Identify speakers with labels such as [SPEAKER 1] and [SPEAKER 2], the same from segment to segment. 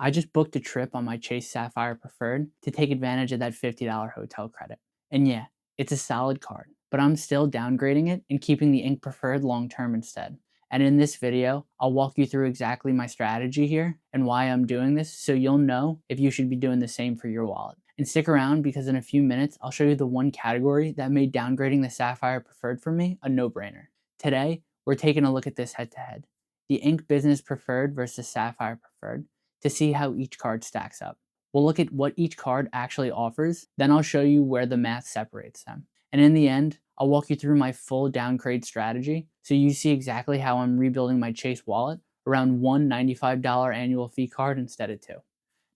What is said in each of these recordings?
[SPEAKER 1] I just booked a trip on my Chase Sapphire Preferred to take advantage of that $50 hotel credit. And yeah, it's a solid card, but I'm still downgrading it and keeping the Ink Preferred long term instead. And in this video, I'll walk you through exactly my strategy here and why I'm doing this so you'll know if you should be doing the same for your wallet. And stick around because in a few minutes, I'll show you the one category that made downgrading the Sapphire Preferred for me a no-brainer. Today, we're taking a look at this head-to-head. The Ink Business Preferred versus Sapphire Preferred to see how each card stacks up. We'll look at what each card actually offers, then I'll show you where the math separates them. And in the end, I'll walk you through my full downgrade strategy so you see exactly how I'm rebuilding my Chase wallet around one $95 annual fee card instead of two.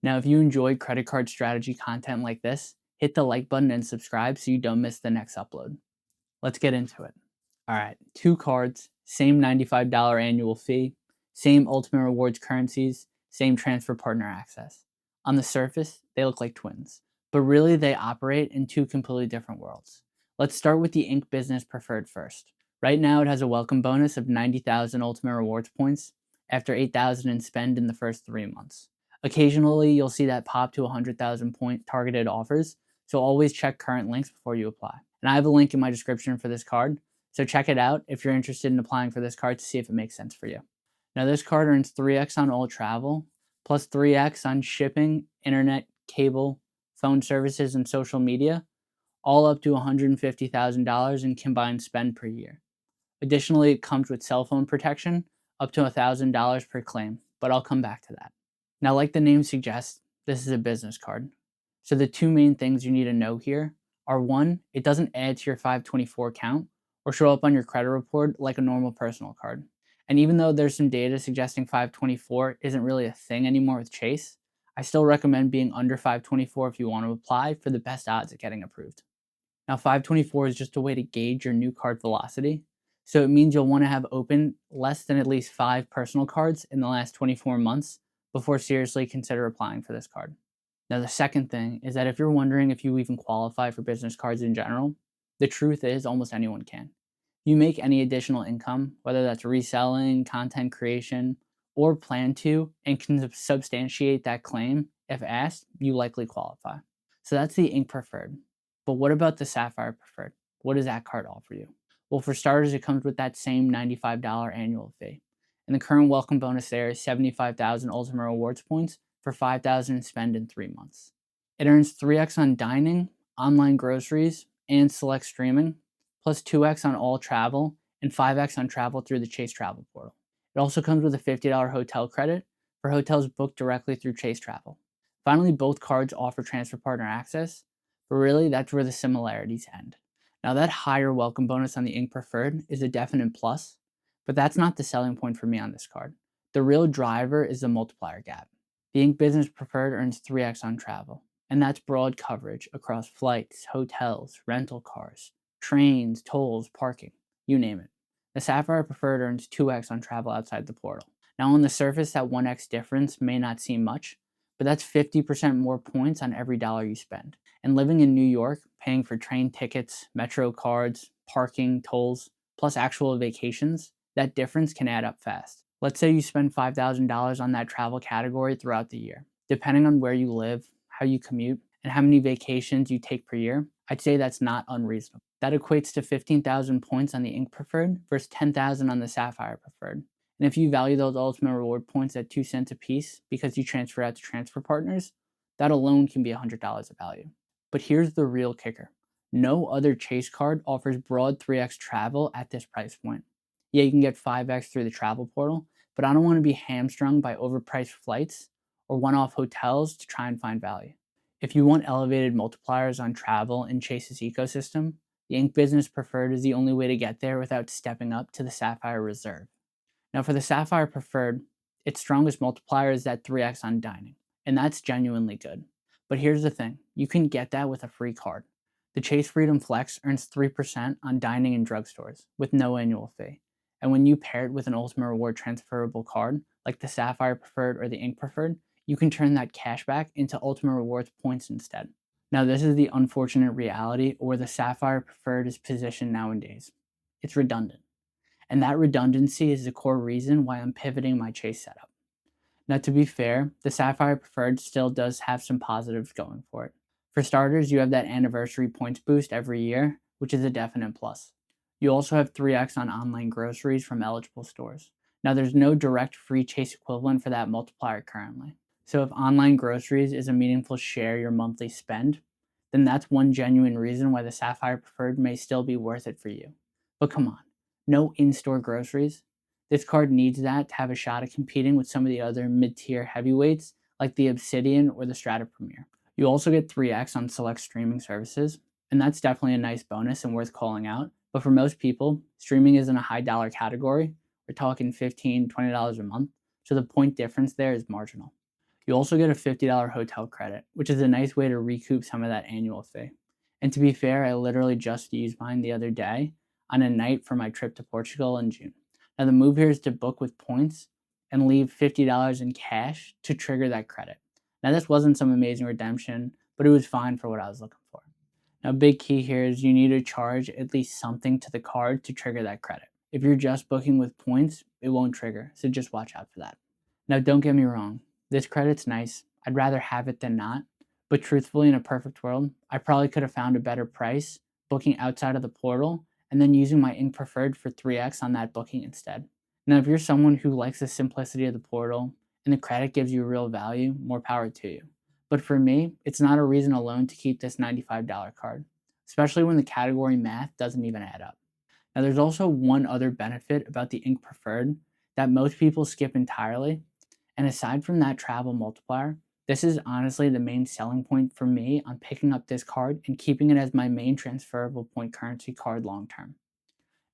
[SPEAKER 1] Now, if you enjoy credit card strategy content like this, hit the like button and subscribe so you don't miss the next upload. Let's get into it. All right, two cards, same $95 annual fee, same Ultimate Rewards currencies, same transfer partner access. On the surface, they look like twins, but really they operate in two completely different worlds. Let's start with the Ink Business Preferred first. Right now it has a welcome bonus of 90,000 Ultimate Rewards points after 8,000 in spend in the first 3 months. Occasionally you'll see that pop to 100,000 point targeted offers, so always check current links before you apply. And I have a link in my description for this card, so check it out if you're interested in applying for this card to see if it makes sense for you. Now this card earns 3x on all travel, plus 3x on shipping, internet, cable, phone services, and social media, all up to $150,000 in combined spend per year. Additionally, it comes with cell phone protection, up to $1,000 per claim, but I'll come back to that. Now, like the name suggests, this is a business card. So the two main things you need to know here are one, it doesn't add to your 524 count or show up on your credit report like a normal personal card. And even though there's some data suggesting 524 isn't really a thing anymore with Chase, I still recommend being under 524 if you want to apply for the best odds at getting approved. Now 524 is just a way to gauge your new card velocity, so it means you'll want to have open less than at least 5 personal cards in the last 24 months before seriously consider applying for this card. Now the second thing is that if you're wondering if you even qualify for business cards in general, the truth is almost anyone can. You make any additional income, whether that's reselling, content creation, or plan to, and can substantiate that claim, if asked, you likely qualify. So that's the Ink Preferred. But what about the Sapphire Preferred? What does that card offer you? Well, for starters, it comes with that same $95 annual fee. And the current welcome bonus there is 75,000 Ultimate Rewards points for 5,000 in spend in 3 months. It earns 3x on dining, online groceries, and select streaming, plus 2x on all travel, and 5x on travel through the Chase Travel Portal. It also comes with a $50 hotel credit for hotels booked directly through Chase Travel. Finally, both cards offer transfer partner access, but really that's where the similarities end. Now that higher welcome bonus on the Ink Preferred is a definite plus, but that's not the selling point for me on this card. The real driver is the multiplier gap. The Ink Business Preferred earns 3x on travel, and that's broad coverage across flights, hotels, rental cars, trains, tolls, parking, you name it. The Sapphire Preferred earns 2x on travel outside the portal. Now on the surface, that 1x difference may not seem much, but that's 50% more points on every dollar you spend. And living in New York, paying for train tickets, metro cards, parking, tolls, plus actual vacations, that difference can add up fast. Let's say you spend $5,000 on that travel category throughout the year. Depending on where you live, how you commute, and how many vacations you take per year, I'd say that's not unreasonable. That equates to 15,000 points on the Ink Preferred versus 10,000 on the Sapphire Preferred. And if you value those Ultimate Reward points at 2 cents a piece because you transfer out to transfer partners, that alone can be $100 of value. But here's the real kicker. No other Chase card offers broad 3x travel at this price point. Yeah, you can get 5x through the travel portal, but I don't want to be hamstrung by overpriced flights or one-off hotels to try and find value. If you want elevated multipliers on travel in Chase's ecosystem, the Ink Business Preferred is the only way to get there without stepping up to the Sapphire Reserve. Now for the Sapphire Preferred, its strongest multiplier is that 3x on dining, and that's genuinely good. But here's the thing, you can get that with a free card. The Chase Freedom Flex earns 3% on dining in drugstores with no annual fee. And when you pair it with an Ultimate Reward transferable card, like the Sapphire Preferred or the Ink Preferred, you can turn that cash back into Ultimate Rewards points instead. Now this is the unfortunate reality where the Sapphire Preferred is positioned nowadays. It's redundant. And that redundancy is the core reason why I'm pivoting my Chase setup. Now, to be fair, the Sapphire Preferred still does have some positives going for it. For starters, you have that anniversary points boost every year, which is a definite plus. You also have 3x on online groceries from eligible stores. Now, there's no direct free Chase equivalent for that multiplier currently. So if online groceries is a meaningful share of your monthly spend, then that's one genuine reason why the Sapphire Preferred may still be worth it for you. But come on, no in-store groceries? This card needs that to have a shot at competing with some of the other mid-tier heavyweights like the Obsidian or the Strata Premier. You also get 3x on select streaming services, and that's definitely a nice bonus and worth calling out. But for most people, streaming isn't a high dollar category. We're talking $15, $20 a month, so the point difference there is marginal. You also get a $50 hotel credit, which is a nice way to recoup some of that annual fee. And to be fair, I literally just used mine the other day on a night for my trip to Portugal in June. Now, the move here is to book with points and leave $50 in cash to trigger that credit. Now, this wasn't some amazing redemption, but it was fine for what I was looking for. Now, a big key here is you need to charge at least something to the card to trigger that credit. If you're just booking with points, it won't trigger, so just watch out for that. Now, don't get me wrong, this credit's nice. I'd rather have it than not, but truthfully, in a perfect world, I probably could have found a better price booking outside of the portal and then using my Ink Preferred for 3x on that booking instead. Now, if you're someone who likes the simplicity of the portal and the credit gives you real value, more power to you. But for me, it's not a reason alone to keep this $95 card, especially when the category math doesn't even add up. Now, there's also one other benefit about the Ink Preferred that most people skip entirely, and aside from that travel multiplier, this is honestly the main selling point for me on picking up this card and keeping it as my main transferable point currency card long term.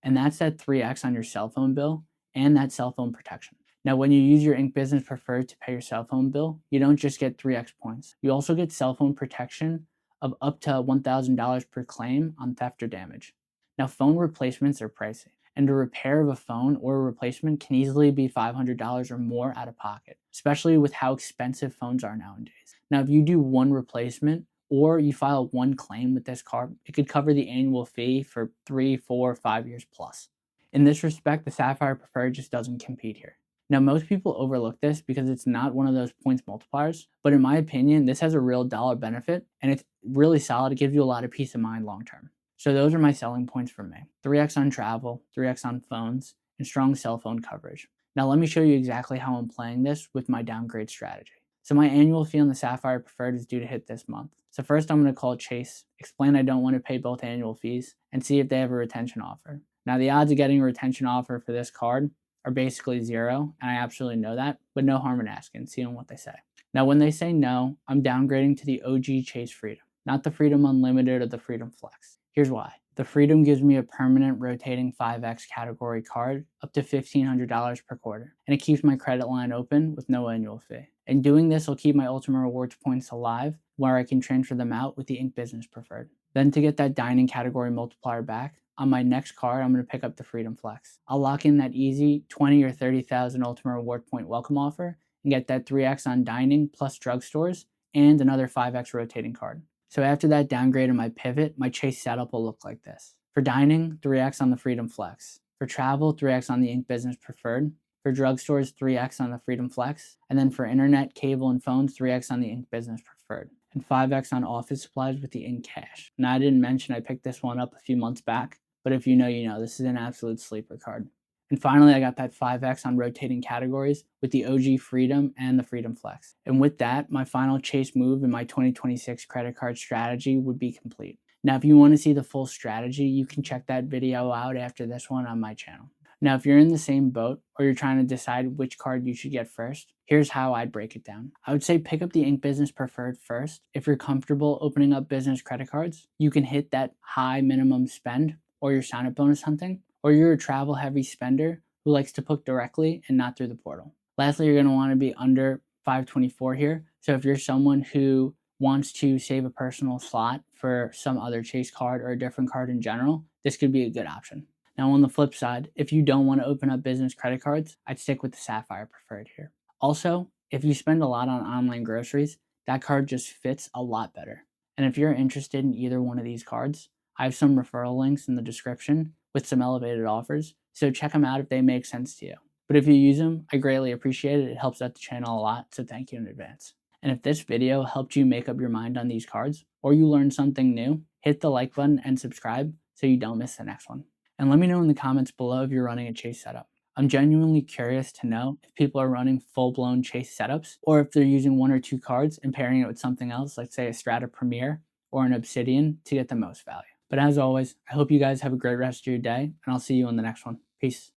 [SPEAKER 1] And that's that 3x on your cell phone bill and that cell phone protection. Now, when you use your Ink Business Preferred to pay your cell phone bill, you don't just get 3x points. You also get cell phone protection of up to $1,000 per claim on theft or damage. Now, phone replacements are pricey, and a repair of a phone or a replacement can easily be $500 or more out of pocket, especially with how expensive phones are nowadays. Now, if you do one replacement or you file one claim with this card, it could cover the annual fee for 3, 4, 5 years plus. In this respect, the Sapphire Preferred just doesn't compete here. Now, most people overlook this because it's not one of those points multipliers, but in my opinion, this has a real dollar benefit and it's really solid. It gives you a lot of peace of mind long term. So those are my selling points for me. 3x on travel, 3x on phones, and strong cell phone coverage. Now let me show you exactly how I'm playing this with my downgrade strategy. So my annual fee on the Sapphire Preferred is due to hit this month. So first I'm going to call Chase, explain I don't want to pay both annual fees, and see if they have a retention offer. Now the odds of getting a retention offer for this card are basically zero, and I absolutely know that, but no harm in asking, seeing what they say. Now when they say no, I'm downgrading to the OG Chase Freedom, not the Freedom Unlimited or the Freedom Flex. Here's why. The Freedom gives me a permanent rotating 5x category card up to $1,500 per quarter, and it keeps my credit line open with no annual fee. And doing this will keep my Ultimate Rewards points alive, where I can transfer them out with the Ink Business Preferred. Then to get that dining category multiplier back, on my next card, I'm going to pick up the Freedom Flex. I'll lock in that easy 20 or 30,000 Ultimate Reward point welcome offer and get that 3x on dining plus drugstores and another 5x rotating card. So after that downgrade of my pivot, my Chase setup will look like this. For dining, 3x on the Freedom Flex. For travel, 3x on the Ink Business Preferred. For drugstores, 3x on the Freedom Flex. And then for internet, cable, and phones, 3x on the Ink Business Preferred. And 5x on office supplies with the Ink Cash. Now, I didn't mention I picked this one up a few months back, but if you know, you know, this is an absolute sleeper card. And finally, I got that 5x on rotating categories with the OG Freedom and the Freedom Flex. And with that, my final Chase move in my 2026 credit card strategy would be complete. Now, if you want to see the full strategy, you can check that video out after this one on my channel. Now, if you're in the same boat or you're trying to decide which card you should get first, here's how I'd break it down. I would say pick up the Ink Business Preferred first. If you're comfortable opening up business credit cards, you can hit that high minimum spend or your sign-up bonus hunting, or you're a travel-heavy spender who likes to book directly and not through the portal. Lastly, you're going to want to be under 524 here. So if you're someone who wants to save a personal slot for some other Chase card or a different card in general, this could be a good option. Now on the flip side, if you don't want to open up business credit cards, I'd stick with the Sapphire Preferred here. Also, if you spend a lot on online groceries, that card just fits a lot better. And if you're interested in either one of these cards, I have some referral links in the description with some elevated offers, so check them out if they make sense to you. But if you use them, I greatly appreciate it. It helps out the channel a lot, so thank you in advance. And if this video helped you make up your mind on these cards, or you learned something new, hit the like button and subscribe so you don't miss the next one. And let me know in the comments below if you're running a Chase setup. I'm genuinely curious to know if people are running full-blown Chase setups, or if they're using one or two cards and pairing it with something else, like say a Strata Premier or an Obsidian, to get the most value. But as always, I hope you guys have a great rest of your day, and I'll see you on the next one. Peace.